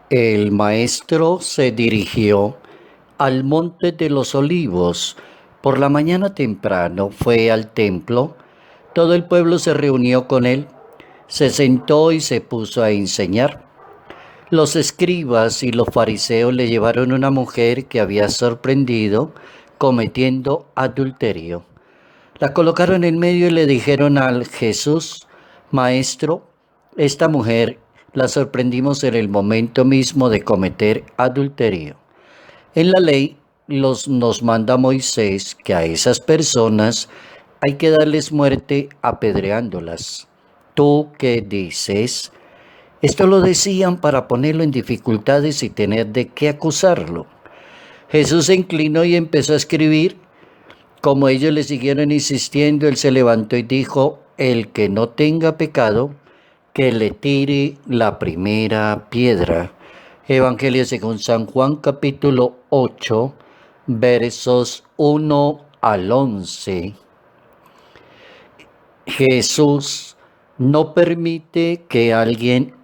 El maestro se dirigió al monte de los olivos. Por la mañana temprano fue al templo. Todo el pueblo se reunió con él. Se sentó y se puso a enseñar. Los escribas y los fariseos le llevaron una mujer que había sorprendido cometiendo adulterio. La colocaron en medio y le dijeron al Jesús: Maestro, esta mujer la sorprendimos en el momento mismo de cometer adulterio. En la ley nos manda Moisés que a esas personas hay que darles muerte apedreándolas. ¿Tú qué dices? Esto lo decían para ponerlo en dificultades y tener de qué acusarlo. Jesús se inclinó y empezó a escribir. Como ellos le siguieron insistiendo, él se levantó y dijo: el que no tenga pecado, que le tire la primera piedra. Evangelio según San Juan, capítulo 8, versos 1 al 11. Jesús no permite que alguien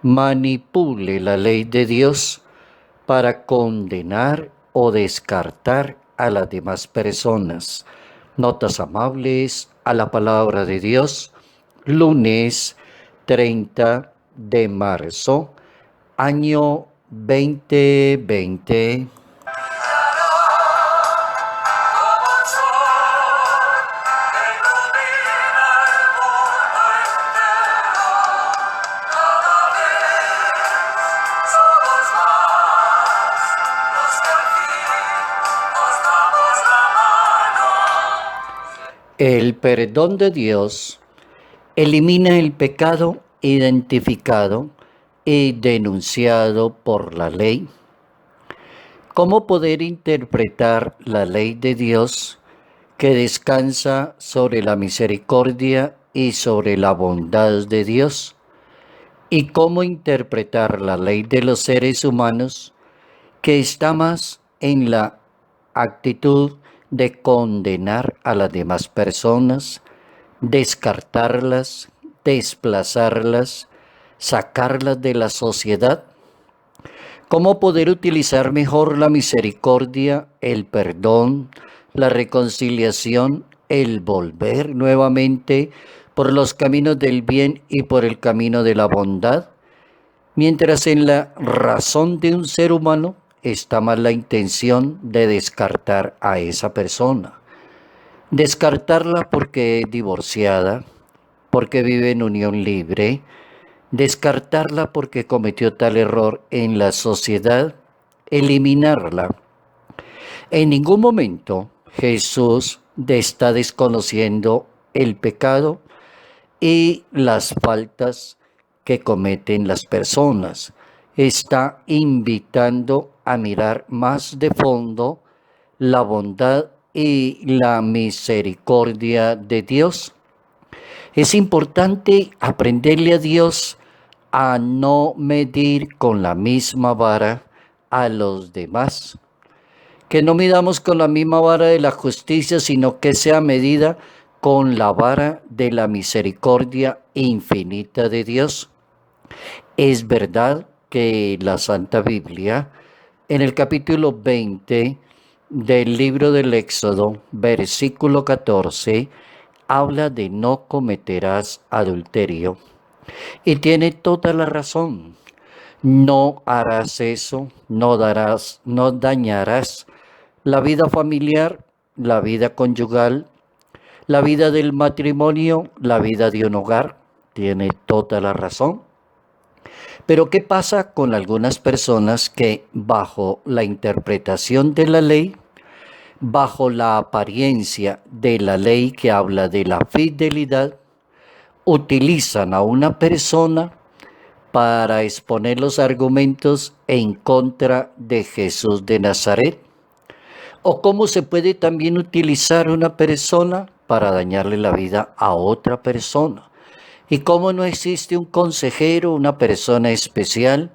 manipule la ley de Dios para condenar o descartar a las demás personas. Notas amables a la palabra de Dios, lunes 30 de marzo, año 2020. El perdón de Dios elimina el pecado identificado y denunciado por la ley. ¿Cómo poder interpretar la ley de Dios que descansa sobre la misericordia y sobre la bondad de Dios? ¿Y cómo interpretar la ley de los seres humanos que está más en la actitud de condenar a las demás personas, descartarlas, desplazarlas, sacarlas de la sociedad? ¿Cómo poder utilizar mejor la misericordia, el perdón, la reconciliación, el volver nuevamente por los caminos del bien y por el camino de la bondad? Mientras en la razón de un ser humano está más la intención de descartar a esa persona. Descartarla porque es divorciada, porque vive en unión libre, descartarla porque cometió tal error en la sociedad, eliminarla. En ningún momento Jesús está desconociendo el pecado y las faltas que cometen las personas. Está invitando a mirar más de fondo la bondad y la misericordia de Dios. Es importante aprenderle a Dios a no medir con la misma vara a los demás. Que no midamos con la misma vara de la justicia, sino que sea medida con la vara de la misericordia infinita de Dios. Es verdad que la Santa Biblia, en el capítulo 20 del libro del Éxodo, versículo 14, habla de no cometerás adulterio. Y tiene toda la razón. No harás eso, no dañarás la vida familiar, la vida conyugal, la vida del matrimonio, la vida de un hogar. Tiene toda la razón. Pero ¿qué pasa con algunas personas que bajo la interpretación de la ley, bajo la apariencia de la ley que habla de la fidelidad, utilizan a una persona para exponer los argumentos en contra de Jesús de Nazaret? ¿O cómo se puede también utilizar una persona para dañarle la vida a otra persona? ¿Y cómo no existe un consejero, una persona especial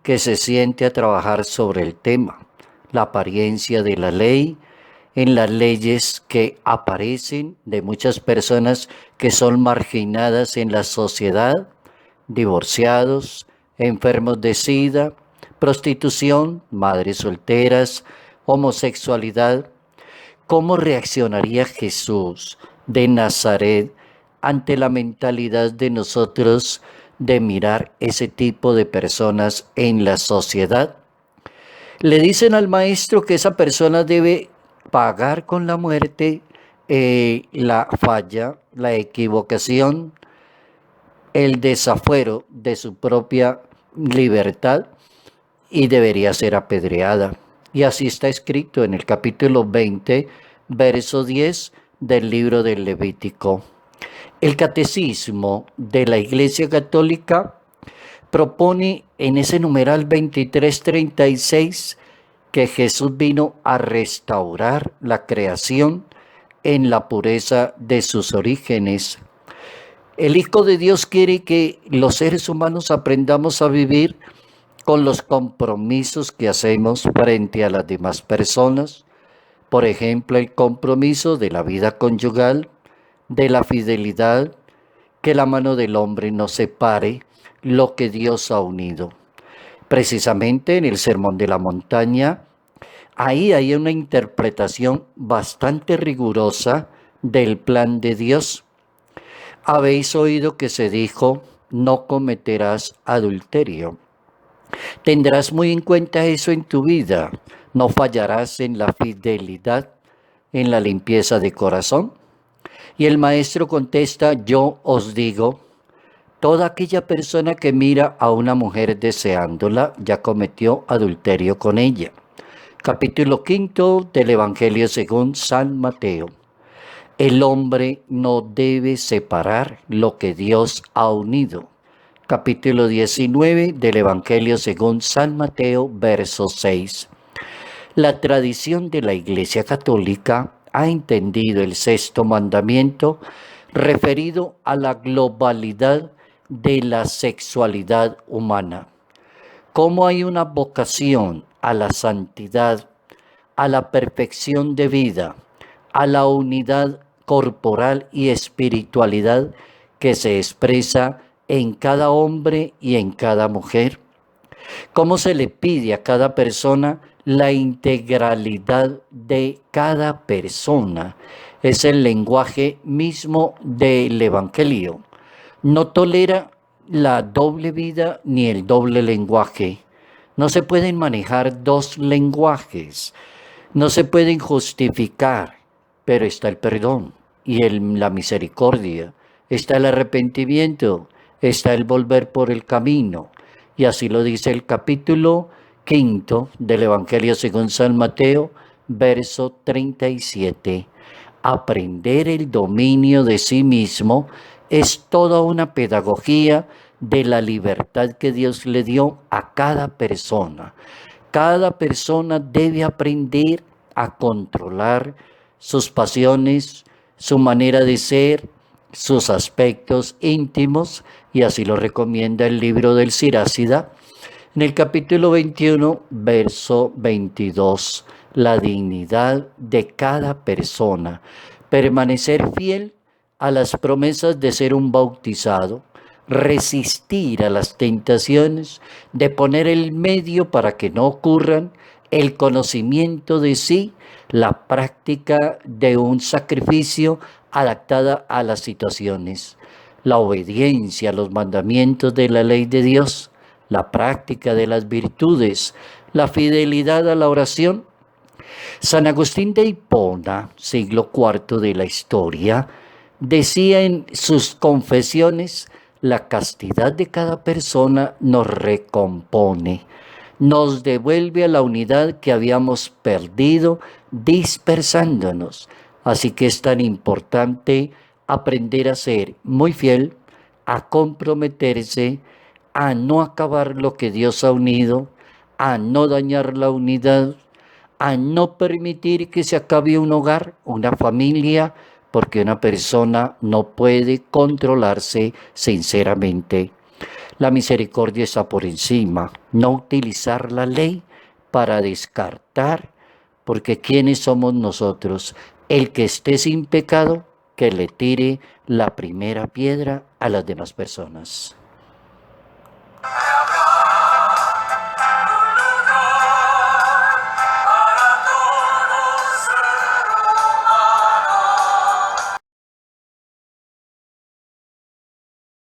que se siente a trabajar sobre el tema, la apariencia de la ley, en las leyes que aparecen de muchas personas que son marginadas en la sociedad, divorciados, enfermos de SIDA, prostitución, madres solteras, homosexualidad. ¿Cómo reaccionaría Jesús de Nazaret ante la mentalidad de nosotros de mirar ese tipo de personas en la sociedad? Le dicen al maestro que esa persona debe pagar con la muerte la falla, la equivocación, el desafuero de su propia libertad y debería ser apedreada. Y así está escrito en el capítulo 20, verso 10 del libro del Levítico. El Catecismo de la Iglesia Católica propone en ese numeral 2336 que Jesús vino a restaurar la creación en la pureza de sus orígenes. El Hijo de Dios quiere que los seres humanos aprendamos a vivir con los compromisos que hacemos frente a las demás personas. Por ejemplo, el compromiso de la vida conyugal, de la fidelidad, que la mano del hombre no separe lo que Dios ha unido. Precisamente en el Sermón de la Montaña, ahí hay una interpretación bastante rigurosa del plan de Dios. Habéis oído que se dijo, no cometerás adulterio. Tendrás muy en cuenta eso en tu vida. No fallarás en la fidelidad, en la limpieza de corazón. Y el maestro contesta, yo os digo, toda aquella persona que mira a una mujer deseándola ya cometió adulterio con ella. Capítulo 5 del Evangelio según San Mateo. El hombre no debe separar lo que Dios ha unido. Capítulo 19 del Evangelio según San Mateo, verso 6. La tradición de la Iglesia Católica ha entendido el sexto mandamiento referido a la globalidad de la sexualidad humana. Como hay una vocación a la santidad, a la perfección de vida, a la unidad corporal y espiritualidad que se expresa en cada hombre y en cada mujer. Cómo se le pide a cada persona la integralidad de cada persona. Es el lenguaje mismo del Evangelio. No tolera la doble vida ni el doble lenguaje. No se pueden manejar dos lenguajes. No se pueden justificar, pero está el perdón y la misericordia. Está el arrepentimiento, está el volver por el camino. Y así lo dice el capítulo 5 del Evangelio según San Mateo, verso 37. Aprender el dominio de sí mismo es toda una pedagogía de la libertad que Dios le dio a cada persona. Cada persona debe aprender a controlar sus pasiones, su manera de ser, sus aspectos íntimos, y así lo recomienda el libro del Sirácida, en el capítulo 21, verso 22, la dignidad de cada persona, permanecer fiel a las promesas de ser un bautizado, resistir a las tentaciones, de poner el medio para que no ocurran, el conocimiento de sí, la práctica de un sacrificio adaptada a las situaciones, la obediencia a los mandamientos de la ley de Dios, la práctica de las virtudes, la fidelidad a la oración. San Agustín de Hipona, siglo IV de la historia, decía en sus confesiones, la castidad de cada persona nos recompone, nos devuelve a la unidad que habíamos perdido dispersándonos. Así que es tan importante aprender a ser muy fiel, a comprometerse, a no acabar lo que Dios ha unido, a no dañar la unidad, a no permitir que se acabe un hogar, una familia, porque una persona no puede controlarse sinceramente. La misericordia está por encima, no utilizar la ley para descartar, porque ¿quiénes somos nosotros? El que esté sin pecado, que le tire la primera piedra a las demás personas.